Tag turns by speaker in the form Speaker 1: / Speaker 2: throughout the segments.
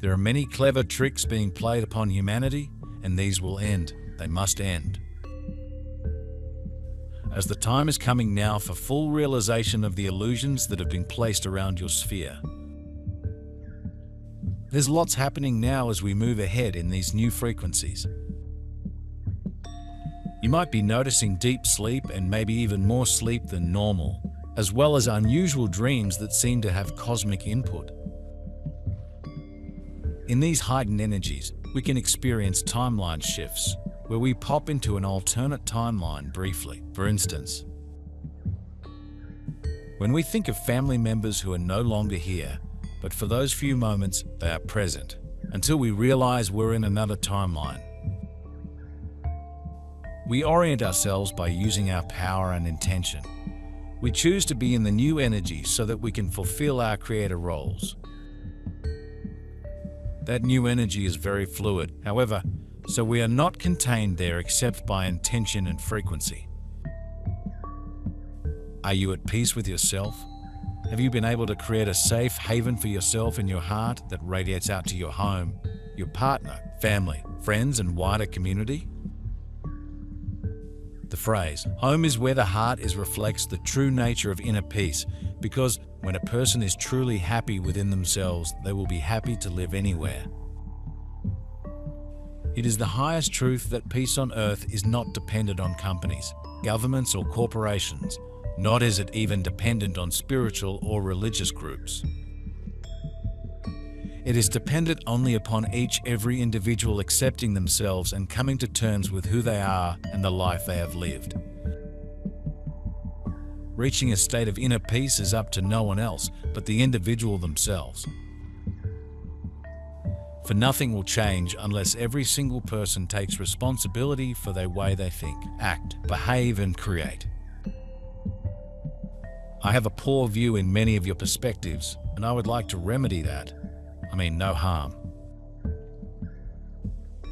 Speaker 1: There are many clever tricks being played upon humanity, and these will end. They must end. As the time is coming now for full realization of the illusions that have been placed around your sphere. There's lots happening now as we move ahead in these new frequencies. You might be noticing deep sleep and maybe even more sleep than normal, as well as unusual dreams that seem to have cosmic input. In these heightened energies, we can experience timeline shifts, where we pop into an alternate timeline briefly. For instance, when we think of family members who are no longer here, but for those few moments they are present, until we realize we're in another timeline. We orient ourselves by using our power and intention. We choose to be in the new energy so that we can fulfill our creator roles. That new energy is very fluid, however, so we are not contained there except by intention and frequency. Are you at peace with yourself? Have you been able to create a safe haven for yourself in your heart that radiates out to your home, your partner, family, friends, and wider community? The phrase, home is where the heart is, reflects the true nature of inner peace, because when a person is truly happy within themselves, they will be happy to live anywhere. It is the highest truth that peace on earth is not dependent on companies, governments, or corporations, nor is it even dependent on spiritual or religious groups. It is dependent only upon every individual accepting themselves and coming to terms with who they are and the life they have lived. Reaching a state of inner peace is up to no one else but the individual themselves. For nothing will change unless every single person takes responsibility for the way they think, act, behave, and create. I have a poor view in many of your perspectives, and I would like to remedy that. I mean, no harm.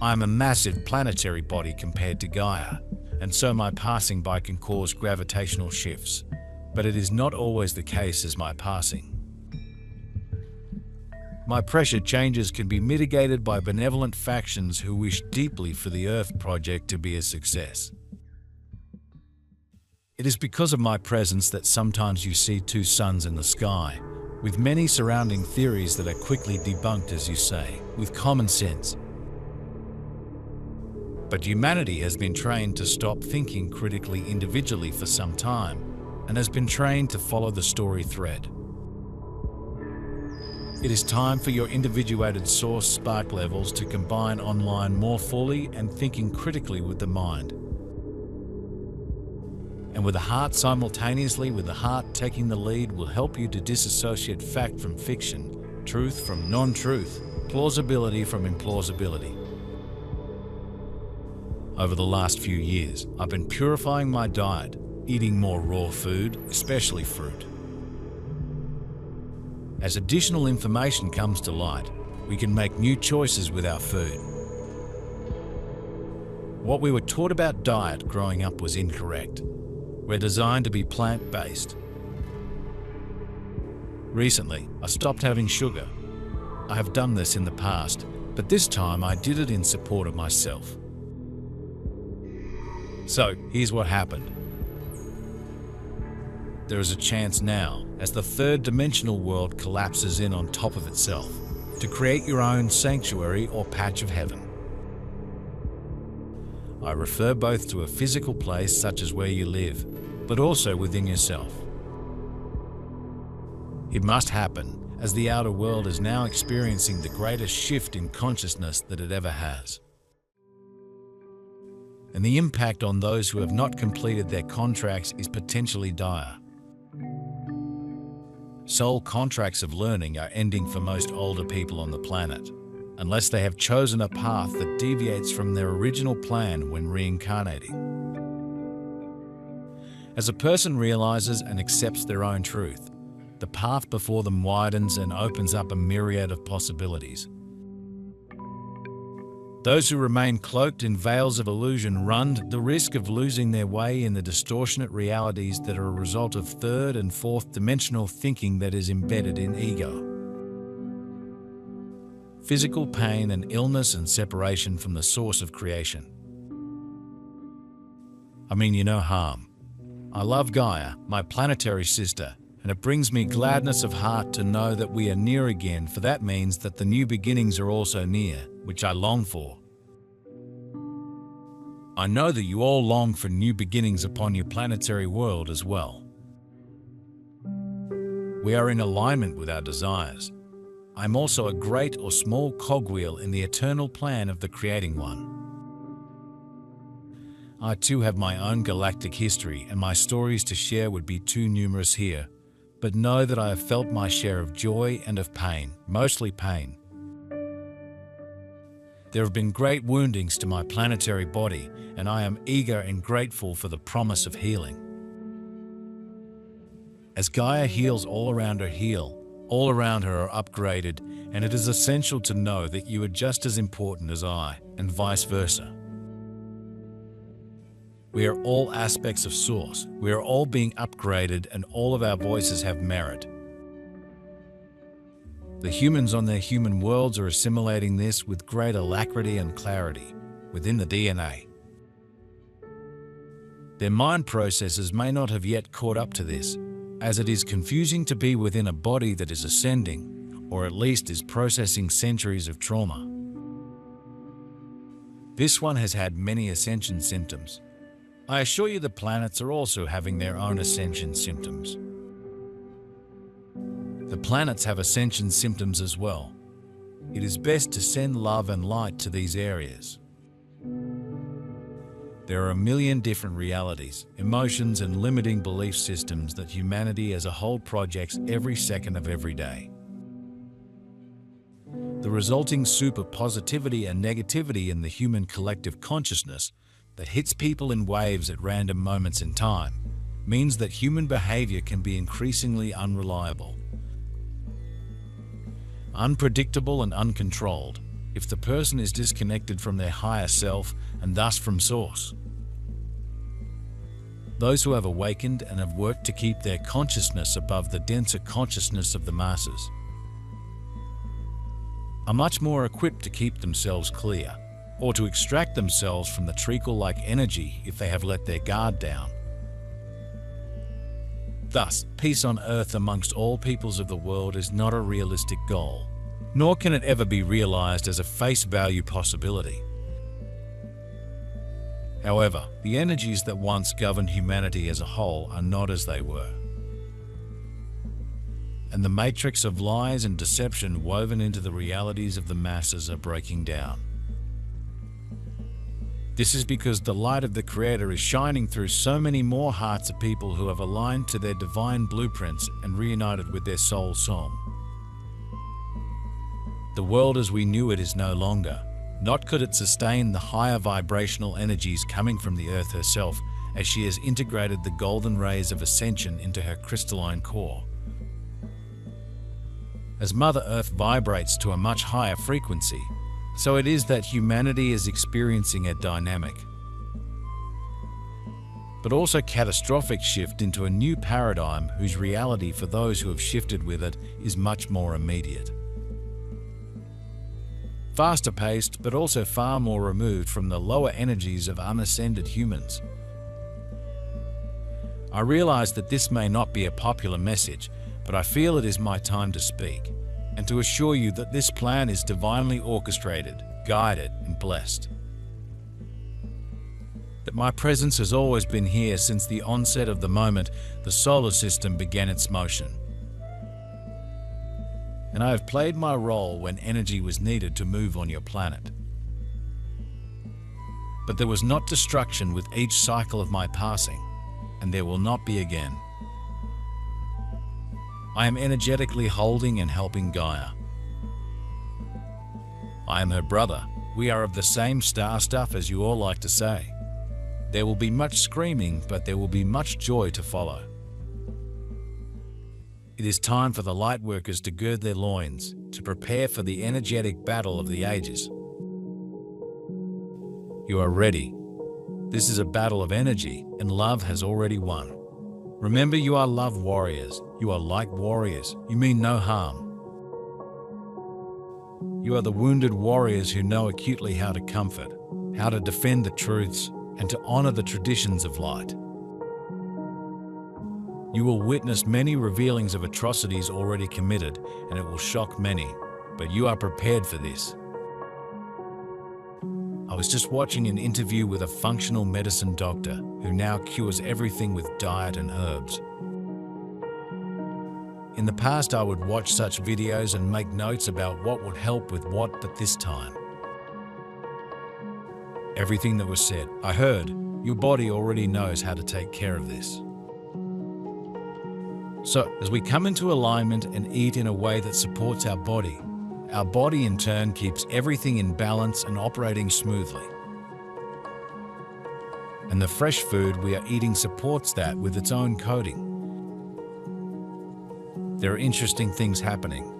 Speaker 1: I am a massive planetary body compared to Gaia, and so my passing by can cause gravitational shifts, but it is not always the case as my passing. My pressure changes can be mitigated by benevolent factions who wish deeply for the Earth project to be a success. It is because of my presence that sometimes you see two suns in the sky, with many surrounding theories that are quickly debunked, as you say, with common sense. But humanity has been trained to stop thinking critically individually for some time, and has been trained to follow the story thread. It is time for your individuated source spark levels to combine online more fully and thinking critically with the mind. And with the heart simultaneously, with the heart taking the lead, will help you to disassociate fact from fiction, truth from non-truth, plausibility from implausibility. Over the last few years, I've been purifying my diet, eating more raw food, especially fruit. As additional information comes to light, we can make new choices with our food. What we were taught about diet growing up was incorrect. We're designed to be plant-based. Recently, I stopped having sugar. I have done this in the past, but this time I did it in support of myself. So, here's what happened. There is a chance now, as the third-dimensional world collapses in on top of itself, to create your own sanctuary or patch of heaven. I refer both to a physical place such as where you live, but also within yourself. It must happen, as the outer world is now experiencing the greatest shift in consciousness that it ever has. And the impact on those who have not completed their contracts is potentially dire. Soul contracts of learning are ending for most older people on the planet, unless they have chosen a path that deviates from their original plan when reincarnating. As a person realizes and accepts their own truth, the path before them widens and opens up a myriad of possibilities. Those who remain cloaked in veils of illusion run the risk of losing their way in the distortionate realities that are a result of third and fourth dimensional thinking that is embedded in ego. physical pain and illness and separation from the source of creation. I mean you no harm. I love Gaia, my planetary sister, and it brings me gladness of heart to know that we are near again, for that means that the new beginnings are also near, which I long for. I know that you all long for new beginnings upon your planetary world as well. We are in alignment with our desires. I'm also a great or small cogwheel in the eternal plan of the Creating One. I too have my own galactic history, and my stories to share would be too numerous here, but know that I have felt my share of joy and of pain, mostly pain. There have been great woundings to my planetary body, and I am eager and grateful for the promise of healing. As Gaia heals, all around her heal, all around her are upgraded, and it is essential to know that you are just as important as I, and vice versa. We are all aspects of Source. We are all being upgraded, and all of our voices have merit. The humans on their human worlds are assimilating this with great alacrity and clarity within the DNA. Their mind processes may not have yet caught up to this, as it is confusing to be within a body that is ascending, or at least is processing centuries of trauma. This one has had many ascension symptoms. I assure you the planets are also having their own ascension symptoms. The planets have ascension symptoms as well. It is best to send love and light to these areas. There are a million different realities, emotions, and limiting belief systems that humanity as a whole projects every second of every day. The resulting super positivity and negativity in the human collective consciousness that hits people in waves at random moments in time means that human behavior can be increasingly unreliable, unpredictable, and uncontrolled if the person is disconnected from their higher self and thus from Source. Those who have awakened and have worked to keep their consciousness above the denser consciousness of the masses are much more equipped to keep themselves clear, or to extract themselves from the treacle-like energy if they have let their guard down. Thus, peace on earth amongst all peoples of the world is not a realistic goal, nor can it ever be realized as a face value possibility. However, the energies that once governed humanity as a whole are not as they were, and the matrix of lies and deception woven into the realities of the masses are breaking down. This is because the light of the Creator is shining through so many more hearts of people who have aligned to their divine blueprints and reunited with their soul song. The world as we knew it is no longer, not could it sustain the higher vibrational energies coming from the Earth herself as she has integrated the golden rays of ascension into her crystalline core. As Mother Earth vibrates to a much higher frequency, so it is that humanity is experiencing a dynamic, but also catastrophic shift into a new paradigm whose reality for those who have shifted with it is much more immediate. Faster paced, but also far more removed from the lower energies of unascended humans. I realize that this may not be a popular message, but I feel it is my time to speak, and to assure you that this plan is divinely orchestrated, guided, and blessed. That my presence has always been here since the onset of the moment the solar system began its motion. And I have played my role when energy was needed to move on your planet. But there was not destruction with each cycle of my passing, and there will not be again. I am energetically holding and helping Gaia. I am her brother. We are of the same star stuff, as you all like to say. There will be much screaming, but there will be much joy to follow. It is time for the light workers to gird their loins, to prepare for the energetic battle of the ages. You are ready. This is a battle of energy, and love has already won. Remember, you are love warriors. You are light warriors. You mean no harm. You are the wounded warriors who know acutely how to comfort, how to defend the truths, and to honor the traditions of light. You will witness many revealings of atrocities already committed, and it will shock many, but you are prepared for this. I was just watching an interview with a functional medicine doctor who now cures everything with diet and herbs. In the past, I would watch such videos and make notes about what would help with what, but this time, everything that was said, I heard, your body already knows how to take care of this. So, as we come into alignment and eat in a way that supports our body in turn keeps everything in balance and operating smoothly. And the fresh food we are eating supports that with its own coating. There are interesting things happening.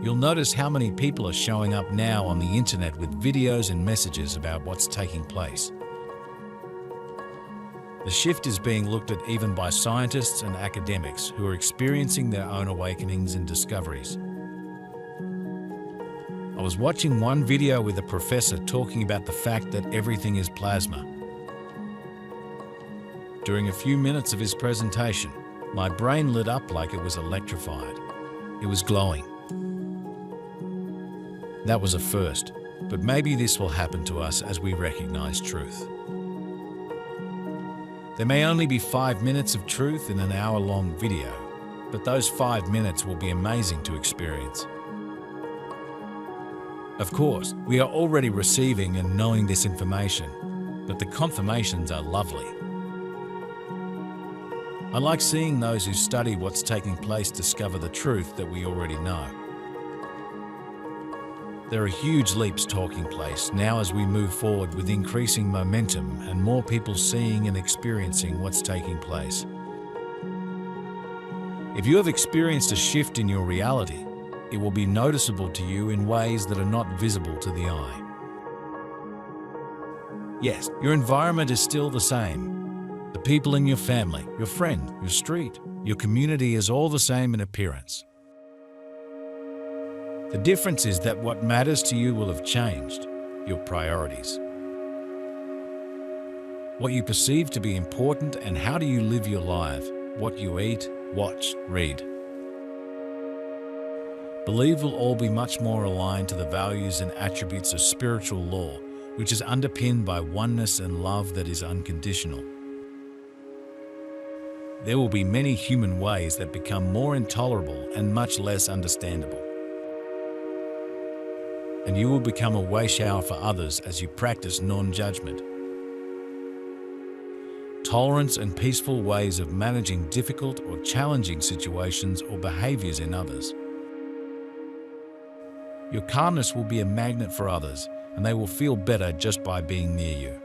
Speaker 1: You'll notice how many people are showing up now on the internet with videos and messages about what's taking place. The shift is being looked at even by scientists and academics who are experiencing their own awakenings and discoveries. I was watching one video with a professor talking about the fact that everything is plasma. During a few minutes of his presentation, my brain lit up like it was electrified. It was glowing. That was a first, but maybe this will happen to us as we recognize truth. There may only be 5 minutes of truth in an hour-long video, but those 5 minutes will be amazing to experience. Of course, we are already receiving and knowing this information, but the confirmations are lovely. I like seeing those who study what's taking place discover the truth that we already know. There are huge leaps taking place now as we move forward with increasing momentum and more people seeing and experiencing what's taking place. If you have experienced a shift in your reality, it will be noticeable to you in ways that are not visible to the eye. Yes, your environment is still the same. The people in your family, your friend, your street, your community is all the same in appearance. The difference is that what matters to you will have changed, your priorities. What you perceive to be important and how do you live your life, what you eat, watch, read. Believe will all be much more aligned to the values and attributes of spiritual law, which is underpinned by oneness and love that is unconditional. There will be many human ways that become more intolerable and much less understandable. And you will become a way shower for others as you practice non-judgment. Tolerance and peaceful ways of managing difficult or challenging situations or behaviors in others. Your calmness will be a magnet for others, and they will feel better just by being near you.